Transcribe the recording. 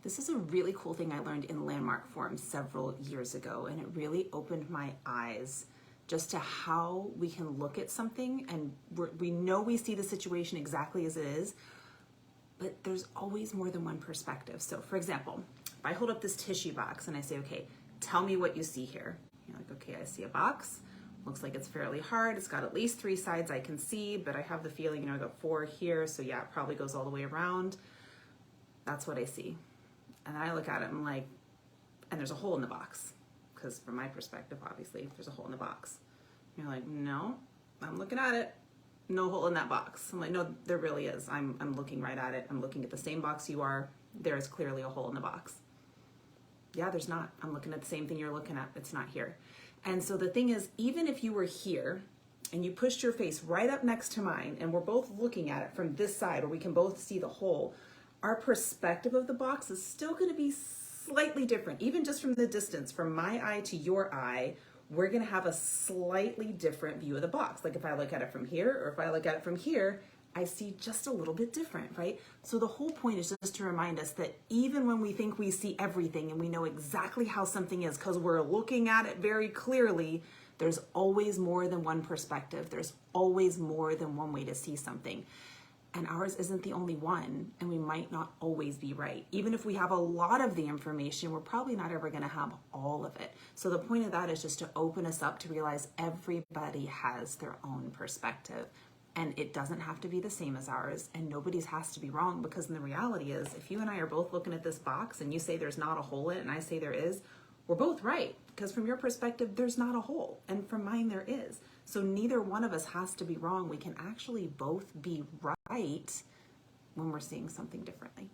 This is a really cool thing I learned in Landmark Forum several years ago, and it really opened my eyes just to how we can look at something and we know we see the situation exactly as it is, but there's always more than one perspective. So for example, if I hold up this tissue box and I say, okay, tell me what you see here. You're like, okay, I see a box. Looks like it's fairly hard. It's got at least 3 sides I can see, but I have the feeling, I got 4 here. So yeah, it probably goes all the way around. That's what I see. And then I look at it and I'm like, and there's a hole in the box. Because from my perspective, obviously, there's a hole in the box. And you're like, no, I'm looking at it. No hole in that box. I'm like, no, there really is. I'm looking right at it. I'm looking at the same box you are. There is clearly a hole in the box. Yeah, there's not. I'm looking at the same thing you're looking at. It's not here. And so the thing is, even if you were here and you pushed your face right up next to mine and we're both looking at it from this side where we can both see the hole, our perspective of the box is still going to be slightly different. Even just from the distance, from my eye to your eye, we're going to have a slightly different view of the box. Like if I look at it from here or if I look at it from here, I see just a little bit different, right? So the whole point is just to remind us that even when we think we see everything and we know exactly how something is because we're looking at it very clearly, there's always more than one perspective. There's always more than one way to see something. And ours isn't the only one, and we might not always be right. Even if we have a lot of the information, we're probably not ever going to have all of it. So the point of that is just to open us up to realize everybody has their own perspective, and it doesn't have to be the same as ours, and nobody's has to be wrong, because the reality is, if you and I are both looking at this box and you say there's not a hole in it and I say there is, we're both right, because from your perspective, there's not a hole, and from mine, there is. So neither one of us has to be wrong. We can actually both be right when we're seeing something differently.